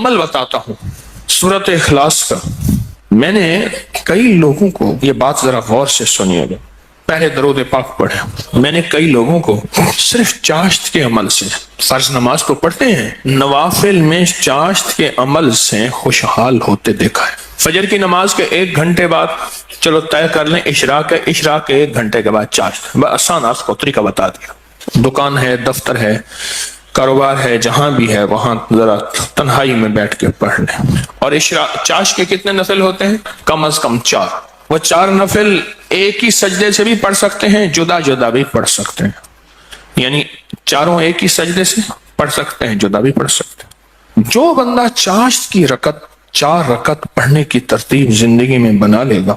عمل بتاتا ہوں سورۃ اخلاص کا. میں نے کئی لوگوں کو، یہ بات ذرا غور سے سنیے گا، پہلے درود پاک پڑھے. میں نے کئی لوگوں کو صرف چاشت کے عمل سے، فرض نماز تو پڑھتے ہیں، نوافل میں چاشت کے عمل سے خوشحال ہوتے دیکھا ہے. فجر کی نماز کے 1 گھنٹے بعد چلو طے کر لیں اشراق ہے، اشراق کے 1 گھنٹے کے بعد چاشت. آسان آپ کو طریقہ بتا دیا. دکان ہے، دفتر ہے، کاروبار ہے، جہاں بھی ہے وہاں ذرا تنہائی میں بیٹھ کے پڑھ لیں. اور چاشت کے کتنے نفل ہوتے ہیں؟ کم از کم 4. وہ 4 نفل ایک ہی سجدے سے بھی پڑھ سکتے ہیں، جدا جدا بھی پڑھ سکتے ہیں. یعنی چاروں ایک ہی سجدے سے پڑھ سکتے ہیں، جدا بھی پڑھ سکتے ہیں. جو بندہ چاشت کی 4 رکعت پڑھنے کی ترتیب زندگی میں بنا لے گا،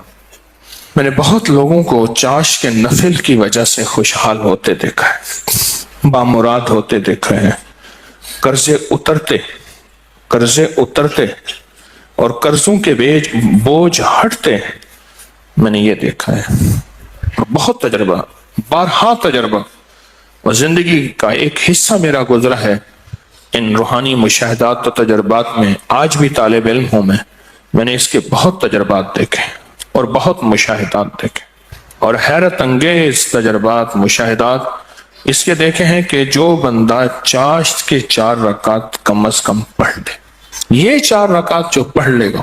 میں نے بہت لوگوں کو چاشت کے نفل کی وجہ سے خوشحال ہوتے دیکھا ہے، بامراد ہوتے دیکھا ہے، قرضے اترتے اور قرضوں کے بوجھ ہٹتے، میں نے یہ دیکھا ہے. بہت تجربہ، بارہا تجربہ، اور زندگی کا ایک حصہ میرا گزرا ہے ان روحانی مشاہدات و تجربات میں. آج بھی طالب علم ہوں میں نے اس کے بہت تجربات دیکھے اور بہت مشاہدات دیکھے، اور حیرت انگیز تجربات، مشاہدات اس کے دیکھے ہیں کہ جو بندہ چاشت کے 4 رکعت کم از کم پڑھ لے، یہ 4 رکعت جو پڑھ لے گا،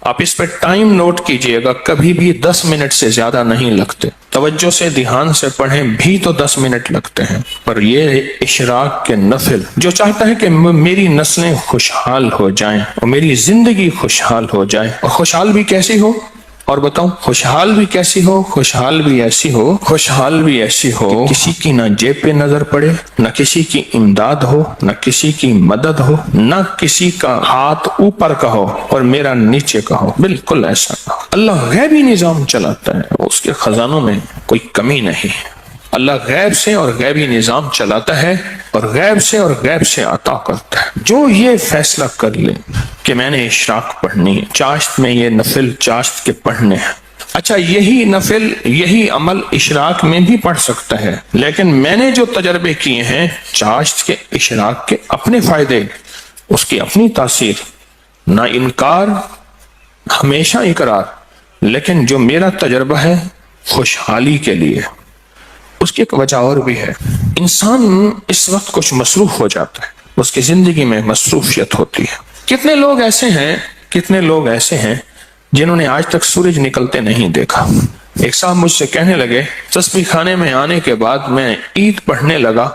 آپ اس پہ ٹائم نوٹ کیجئے گا، کبھی بھی 10 منٹ سے زیادہ نہیں لگتے. توجہ سے دھیان سے پڑھیں بھی تو 10 منٹ لگتے ہیں. پر یہ اشراق کے نفل جو چاہتا ہے کہ میری نسلیں خوشحال ہو جائیں اور میری زندگی خوشحال ہو جائے، اور خوشحال بھی کیسی ہو، اور بتاؤں خوشحال بھی کیسی ہو، خوشحال بھی ایسی ہو کہ کسی کی نہ جیب پہ نظر پڑے، نہ کسی کی امداد ہو، نہ کسی کی مدد ہو، نہ کسی کا ہاتھ اوپر کا ہو اور میرا نیچے کا ہو. بالکل ایسا نہ ہو. اللہ غیبی نظام چلاتا ہے، اس کے خزانوں میں کوئی کمی نہیں ہے. اللہ غیب سے اور غیبی نظام چلاتا ہے اور غیب سے عطا کرتا ہے. جو یہ فیصلہ کر لے کہ میں نے اشراق پڑھنی ہے، چاشت میں یہ نفل چاشت کے پڑھنے ہیں. اچھا، یہی نفل، یہی عمل اشراق میں بھی پڑھ سکتا ہے، لیکن میں نے جو تجربے کیے ہیں چاشت کے، اشراق کے اپنے فائدے، اس کی اپنی تاثیر، نہ انکار ہمیشہ اقرار، لیکن جو میرا تجربہ ہے خوشحالی کے لیے. اس کی ایک وجہ اور بھی ہے. انسان اس وقت کچھ مصروف ہو جاتا ہے، اس کی زندگی میں مصروفیت ہوتی ہے. کتنے لوگ ایسے ہیں جنہوں نے آج تک سورج نکلتے نہیں دیکھا. ایک صاحب مجھ سے کہنے لگے تسبیح خانے میں آنے کے بعد میں عید پڑھنے لگا،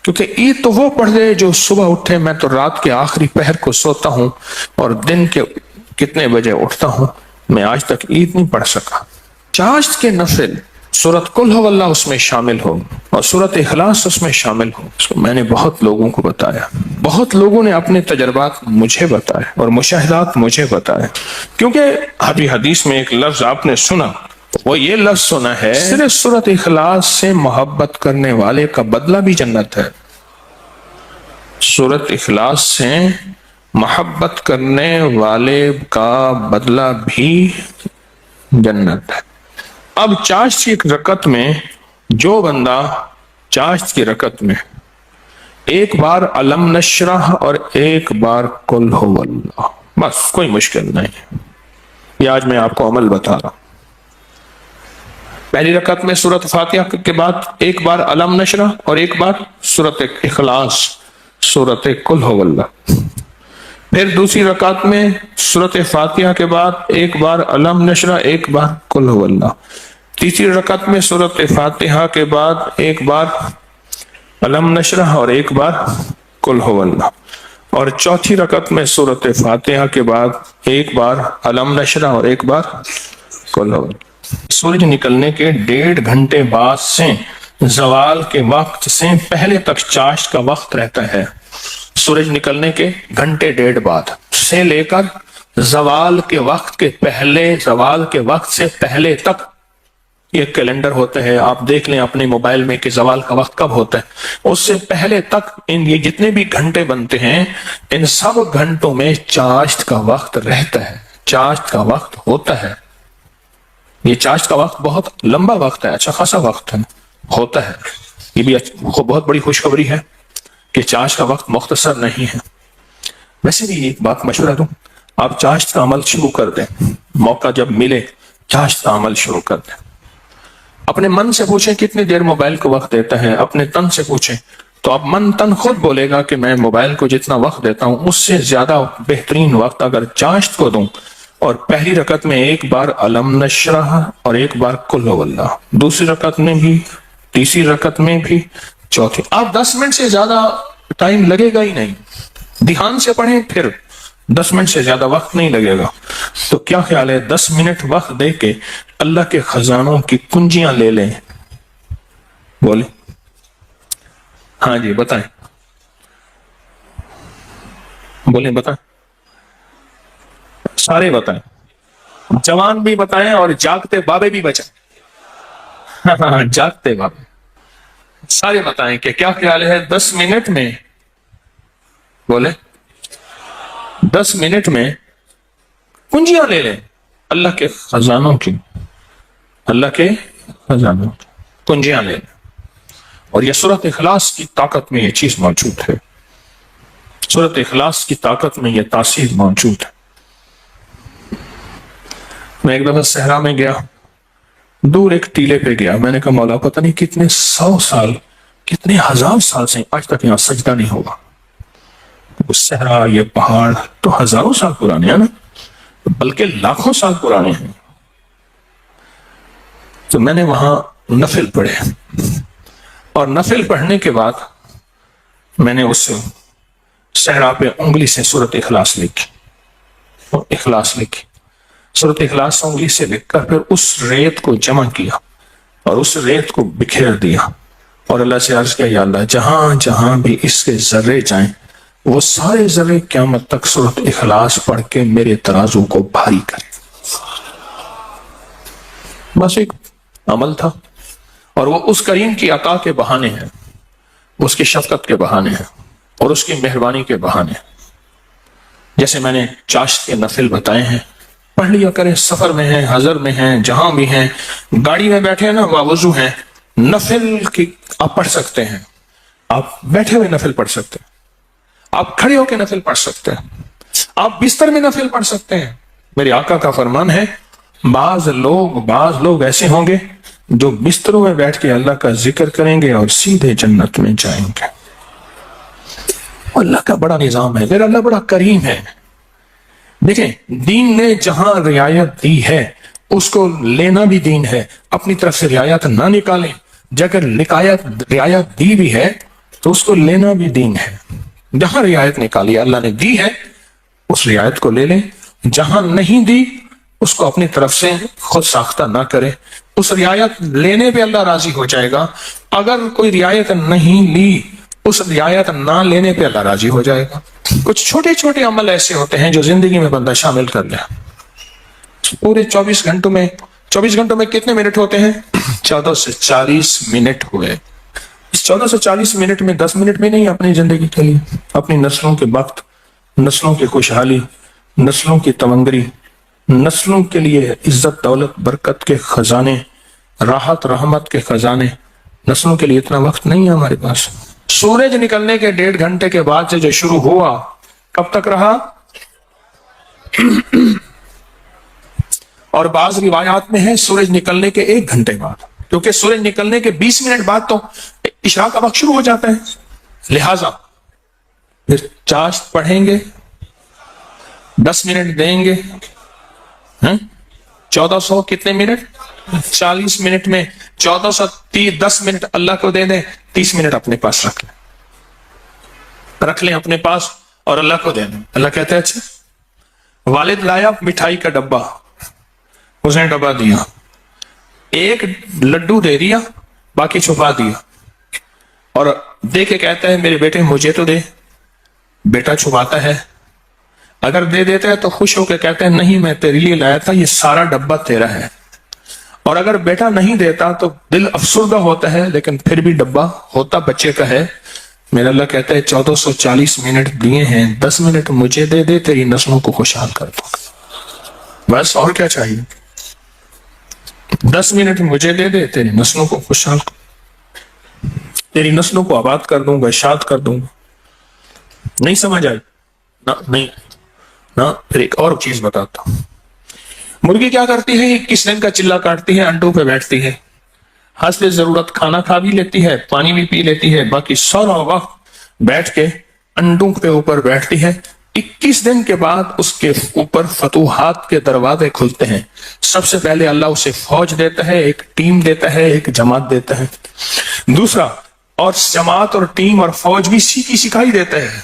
کیونکہ عید تو وہ پڑھ دے جو صبح اٹھے، میں تو رات کے آخری پہر کو سوتا ہوں اور دن کے کتنے بجے اٹھتا ہوں، میں آج تک عید نہیں پڑھ سکا. چاشت کے نفل سورۃ قل ہو اللہ اس میں شامل ہو اور سورۃ اخلاص اس میں شامل ہو. اس کو میں نے بہت لوگوں کو بتایا، بہت لوگوں نے اپنے تجربات مجھے بتائے اور مشاہدات مجھے بتائے. کیونکہ ابھی حدیث میں ایک لفظ آپ نے سنا، وہ یہ لفظ سنا ہے صرف سورۃ اخلاص سے محبت کرنے والے کا بدلہ بھی جنت ہے. سورۃ اخلاص سے محبت کرنے والے کا بدلہ بھی جنت ہے. اب چاشت کی رکعت میں جو بندہ چاشت کی رکعت میں ایک بار علم نشرح اور ایک بار قل ہو اللہ، بس کوئی مشکل نہیں. یہ آج میں آپ کو عمل بتا رہا ہوں. پہلی رکعت میں سورۃ فاتحہ کے بعد ایک بار علم نشرح اور ایک بار سورۃ اخلاص، سورۃ قل ہو اللہ. پھر دوسری رکعت میں سورۃ فاتحہ کے بعد ایک بار علم نشرح، ایک بار قل ہو اللہ. تیسری رکعت میں سورۃ فاتحہ کے بعد ایک بار علم نشرح اور ایک بار قل ہو اللہ. اور چوتھی رکعت میں سورۃ فاتحہ کے بعد ایک بار علم نشرح اور ایک بار قل ہو اللہ. سورج نکلنے کے 1.5 گھنٹے بعد سے زوال کے وقت سے پہلے تک چاشت کا وقت رہتا ہے. سورج نکلنے کے 1.5 گھنٹے بعد سے لے کر زوال کے وقت سے پہلے تک یہ کیلنڈر ہوتا ہے، آپ دیکھ لیں اپنے موبائل میں کہ زوال کا وقت کب ہوتا ہے. اس سے پہلے تک یہ جتنے بھی گھنٹے بنتے ہیں ان سب گھنٹوں میں چاشت کا وقت رہتا ہے، چاشت کا وقت ہوتا ہے. یہ چاشت کا وقت بہت لمبا وقت ہے، اچھا خاصا وقت ہوتا ہے. یہ بھی بہت بڑی خوشخبری ہے کہ چاشت کا وقت مختصر نہیں ہے. ویسے بھی ایک بات مشورہ دوں، آپ چاشت کا عمل شروع کر دیں، موقع جب ملے چاشت کا عمل شروع کر دیں۔ اپنے من سے پوچھیں کتنی دیر موبائل کو وقت دیتا ہے، اپنے تن سے پوچھیں تو اب من تن خود بولے گا کہ میں موبائل کو جتنا وقت دیتا ہوں اس سے زیادہ بہترین وقت اگر چاشت کو دوں، اور پہلی رکعت میں ایک بار علم نشرح اور ایک بار قل هو اللہ، دوسری رکعت میں بھی، تیسری رکعت میں بھی، چوتھی، آپ 10 منٹ سے زیادہ ٹائم لگے گا ہی نہیں، دھیان سے پڑھیں، پھر 10 منٹ سے زیادہ وقت نہیں لگے گا۔ تو کیا خیال ہے 10 منٹ وقت دے کے اللہ کے خزانوں کی کنجیاں لے لیں؟ بولیں، ہاں جی بتائیں، بولیں بتائیں، سارے بتائیں، جوان بھی بتائیں اور جاگتے بابے بھی بچائیں، ہاں جاگتے بابے سارے بتائیں کہ کیا خیال ہے 10 منٹ میں، بولیں 10 منٹ میں کنجیاں لے لیں اللہ کے خزانوں کی، اللہ کے خزانوں کی کنجیاں لے لیں۔ اور یہ سورۃ اخلاص کی طاقت میں یہ چیز موجود ہے، سورۃ اخلاص کی طاقت میں یہ تاثیر موجود ہے۔ میں ایک دفعہ صحرا میں گیا، دور ایک ٹیلے پہ گیا، میں نے کہا مولا پتہ نہیں کتنے 100 سال کتنے 1000 سال سے آج تک یہاں سجدہ نہیں ہوگا۔ وہ صحرا، یہ پہاڑ تو ہزاروں سال پرانے ہیں نا، بلکہ لاکھوں سال پرانے ہیں۔ تو میں نے وہاں نفل پڑھے، اور نفل پڑھنے کے بعد میں نے اس صحرا پہ انگلی سے سورۃ اخلاص لکھی، اخلاص لکھی، سورۃ اخلاص انگلی سے لکھ کر پھر اس ریت کو جمع کیا اور اس ریت کو بکھیر دیا، اور اللہ سے عرض کیا یا اللہ جہاں جہاں بھی اس کے ذرے جائیں وہ سارے ذرے قیامت تک سورۃ اخلاص پڑھ کے میرے ترازو کو بھاری کریں۔ بس ایک عمل تھا، اور وہ اس کریم کی عطا کے بہانے ہیں، اس کی شفقت کے بہانے ہیں، اور اس کی مہربانی کے بہانے ہیں۔ جیسے میں نے چاشت کے نفل بتائے ہیں، پڑھ لیا کریں، سفر میں ہیں، حضر میں ہیں، جہاں بھی ہیں، گاڑی میں بیٹھے ہیں نا، وضو ہیں، نفل کی آپ پڑھ سکتے ہیں، آپ بیٹھے ہوئے نفل پڑھ سکتے ہیں، آپ کھڑے ہو کے نفل پڑھ سکتے ہیں، آپ بستر میں نفل پڑھ سکتے ہیں۔ میرے آقا کا فرمان ہے بعض لوگ ایسے ہوں گے جو بستروں میں بیٹھ کے اللہ کا ذکر کریں گے اور سیدھے جنت میں جائیں گے۔ اللہ کا بڑا نظام ہے، میرا اللہ بڑا کریم ہے۔ دیکھیں دین نے جہاں رعایت دی ہے اس کو لینا بھی دین ہے، اپنی طرف سے رعایت نہ نکالیں، اگر رعایت دی بھی ہے تو اس کو لینا بھی دین ہے۔ جہاں رعایت نکالی اللہ نے دی ہے اس رعایت کو لے لیں، جہاں نہیں دی اس کو اپنی طرف سے خود ساختہ نہ کرے، اس رعایت لینے پہ اللہ راضی ہو جائے گا۔ اگر کوئی رعایت نہیں لی اس رعایت نہ لینے پہ اللہ راضی ہو جائے گا۔ کچھ چھوٹے چھوٹے عمل ایسے ہوتے ہیں جو زندگی میں بندہ شامل کر لے۔ پورے 24 گھنٹوں میں کتنے منٹ ہوتے ہیں؟ 14 سے 40 منٹ ہوئے۔ اس 14 سے 40 منٹ میں 10 منٹ میں نہیں، اپنی زندگی کے لیے، اپنی نسلوں کے وقت، نسلوں کی خوشحالی، نسلوں کی تمنگری، نسلوں کے لیے عزت دولت برکت کے خزانے، راحت رحمت کے خزانے، نسلوں کے لیے اتنا وقت نہیں ہے ہمارے پاس۔ سورج نکلنے کے 1.5 گھنٹے کے بعد سے جو شروع ہوا کب تک رہا؟ اور بعض روایات میں ہے سورج نکلنے کے 1 گھنٹے بعد، کیونکہ سورج نکلنے کے 20 منٹ بعد تو عشاء کا وقت شروع ہو جاتا ہے، لہذا پھر چاشت پڑھیں گے، 10 منٹ دیں گے، 1400 کتنے منٹ؟ 40 منٹ میں 10 منٹ اللہ کو دے دیں، 30 منٹ اپنے پاس رکھ لیں اپنے پاس اور اللہ کو دے دیں۔ اللہ کہتے ہیں اچھا والد لایا مٹھائی کا ڈبہ، اس نے ڈبہ دیا، ایک لڈو دے دیا، باقی چھپا دیا، اور دے کے کہتا ہے میرے بیٹے مجھے تو دے۔ بیٹا چھپاتا ہے، اگر دے دیتا ہے تو خوش ہو کے کہتے ہیں نہیں میں تیرے لیے لایا تھا، یہ سارا ڈبہ تیرا ہے۔ اور اگر بیٹا نہیں دیتا تو دل افسردہ ہوتا ہے، لیکن پھر بھی ڈبہ ہوتا بچے کا ہے۔ میرا اللہ کہتا ہے 1440 منٹ دیے ہیں، 10 منٹ مجھے دے دے، تیری نسلوں کو خوشحال کر دوں، بس اور کیا چاہیے؟ 10 منٹ مجھے دے دے، تیری نسلوں کو خوشحال تیری نسلوں کو آباد کر دوں گا، اشاد کر دوں گا۔ نہیں سمجھ آئی؟ نہیں نا، پھر ایک اور چیز بتاتا ہوں. مرغی کیا کرتی ہے؟ 21 دن کا چلا کاٹتی ہے، انڈوں پہ بیٹھتی ہے، حسب ضرورت کھانا کھا بھی لیتی ہے، پانی بھی پی لیتی ہے، باقی سارا وقت بیٹھ کے انڈوں کے اوپر بیٹھتی ہے. 21 دن کے بعد اس کے اوپر فتوحات کے دروازے کھلتے ہیں. سب سے پہلے اللہ اسے فوج دیتا ہے، ایک ٹیم دیتا ہے، ایک جماعت دیتا ہے. دوسرا، اور جماعت اور ٹیم اور فوج بھی سیکھی سکھائی دیتا ہے.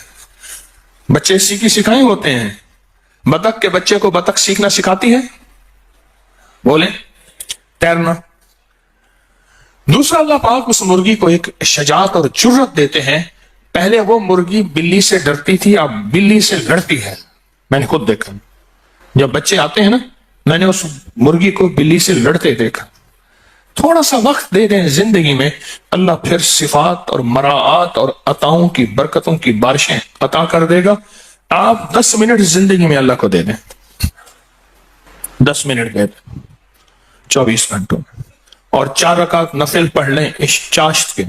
بچے سیکھی سکھائی ہوتے ہیں. بطخ کے بچے کو بطخ سیکھنا سکھاتی ہے، بولیں تیرنا. دوسرا، اللہ پاک اس مرغی کو ایک شجاعت اور جرت دیتے ہیں. پہلے وہ مرغی بلی سے ڈرتی تھی، اب بلی سے لڑتی ہے. میں نے خود دیکھا، جب بچے آتے ہیں نا، میں نے اس مرغی کو بلی سے لڑتے دیکھا. تھوڑا سا وقت دے دیں زندگی میں، اللہ پھر صفات اور مراعات اور عطاؤں کی برکتوں کی بارشیں عطا کر دے گا. آپ 10 منٹ زندگی میں اللہ کو دے دیں، 10 منٹ دے دیں 24 گھنٹوں میں، اور 4 رکعت نفل پڑھ لیں اس چاشت کے،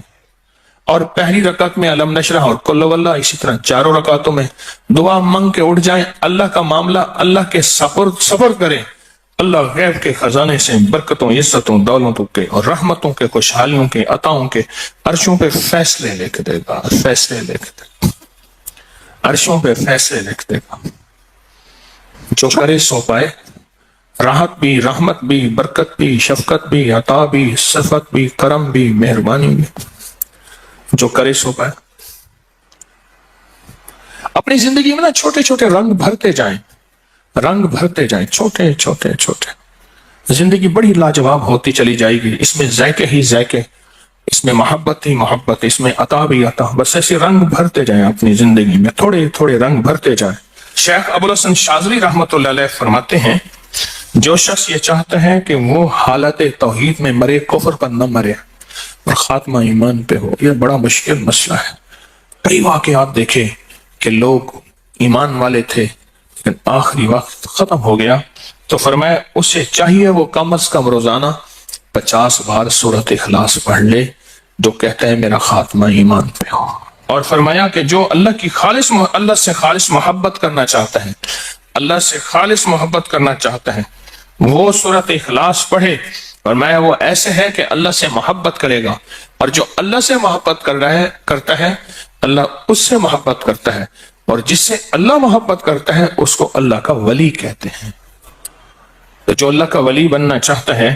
اور پہلی رکعت میں علم نشرح اور قل واللہ، اسی طرح 4 رکعتوں میں دعا مانگ کے اٹھ جائیں. اللہ کا معاملہ اللہ کے سفر کریں. اللہ غیب کے خزانے سے برکتوں، عزتوں، دولتوں کے اور رحمتوں کے، خوشحالیوں کے، عطاؤں کے عرشوں پہ فیصلے لے کے دے گا، فیصلے لے کے دے گا، عرشوں پہ فیصلے لے کے دے گا. جو کرے سو پائے، راحت بھی، رحمت بھی، برکت بھی، شفقت بھی، عطا بھی، صفت بھی، کرم بھی، مہربانی بھی. جو کرے سو پائے. اپنی زندگی میں نا چھوٹے چھوٹے رنگ بھرتے جائیں، رنگ بھرتے جائیں، چھوٹے چھوٹے چھوٹے. زندگی بڑی لاجواب ہوتی چلی جائے گی. اس میں ذائقے ہی ذائقے، اس میں محبت ہی محبت، اس میں عطا بھی عطا. بس ایسے رنگ بھرتے جائیں اپنی زندگی میں، تھوڑے تھوڑے رنگ بھرتے جائیں. شیخ ابو الحسن شاذلی رحمۃ اللہ علیہ فرماتے ہیں، جو شخص یہ چاہتا ہے کہ وہ حالت توحید میں مرے، کفر پر نہ مرے اور خاتمہ ایمان پہ ہو، یہ بڑا مشکل مسئلہ ہے. کئی واقعات دیکھے کہ لوگ ایمان والے تھے لیکن آخری وقت ختم ہو گیا، تو فرمایا اسے چاہیے وہ کم از کم روزانہ 50 بار سورۃ اخلاص پڑھ لے، جو کہتا ہے میرا خاتمہ ایمان پہ ہو. اور فرمایا کہ جو اللہ سے خالص محبت کرنا چاہتا ہے، اللہ سے خالص محبت کرنا چاہتا ہے، وہ سورۃ اخلاص پڑھے. فرمایا وہ ایسے ہے کہ اللہ سے محبت کرے گا، اور جو اللہ سے محبت کرتا ہے اللہ اس سے محبت کرتا ہے، اور جس سے اللہ محبت کرتا ہے اس کو اللہ کا ولی کہتے ہیں. تو جو اللہ کا ولی بننا چاہتا ہے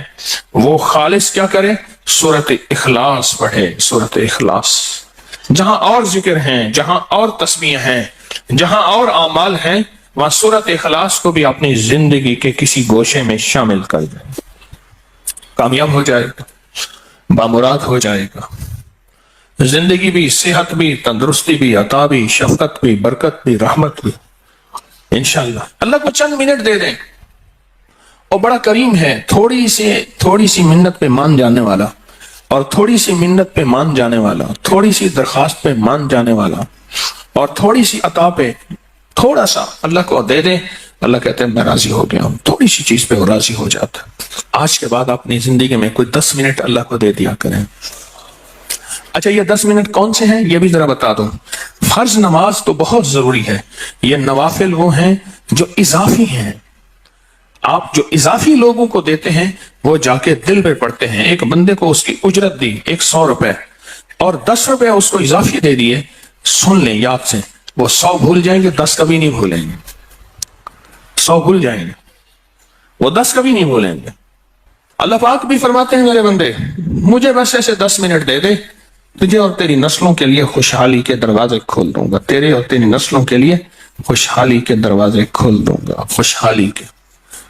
وہ خالص کیا کرے؟ سورۃ اخلاص پڑھے. سورۃ اخلاص، جہاں اور ذکر ہیں، جہاں اور تسبیح ہیں، جہاں اور اعمال ہیں، وہاں سورۃ اخلاص کو بھی اپنی زندگی کے کسی گوشے میں شامل کر دیں. کامیاب ہو جائے گا، بامراد ہو جائے گا. زندگی بھی، صحت بھی، تندرستی بھی، عطا بھی، شفقت بھی، برکت بھی، رحمت بھی انشاءاللہ. اللہ کو چند منٹ دے دیں، اور بڑا کریم ہے. تھوڑی سی منت پہ مان جانے والا، اور تھوڑی سی منت پہ مان جانے والا، تھوڑی سی درخواست پہ مان جانے والا، اور تھوڑی سی عطا پہ تھوڑا سا اللہ کو دے دیں، اللہ کہتے ہیں میں راضی ہو گیا ہوں. تھوڑی سی چیز پہ وہ راضی ہو جاتا ہے. آج کے بعد اپنی زندگی میں کوئی 10 منٹ اللہ کو دے دیا کریں. اچھا، یہ 10 منٹ کون سے ہیں یہ بھی ذرا بتا دوں. فرض نماز تو بہت ضروری ہے، یہ نوافل وہ ہیں جو اضافی ہیں. آپ جو اضافی لوگوں کو دیتے ہیں وہ جا کے دل پہ پڑتے ہیں. ایک بندے کو اس کی اجرت دی 100 روپے، اور 10 روپے اس کو اضافی دے دیے. سن لیں یاد سے، وہ 100 بھول جائیں گے، 10 کبھی نہیں بھولیں گے. 100 بھول جائیں گے، وہ 10 کبھی نہیں بھولیں گے. اللہ پاک بھی فرماتے ہیں میرے بندے مجھے بس ایسے 10 منٹ دے دے، تجھے اور تیری نسلوں کے لیے خوشحالی کے دروازے کھول دوں گا. تیرے اور تیری نسلوں کے لیے خوشحالی کے دروازے کھول دوں گا، خوشحالی کے.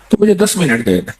تو مجھے 10 منٹ دے دے.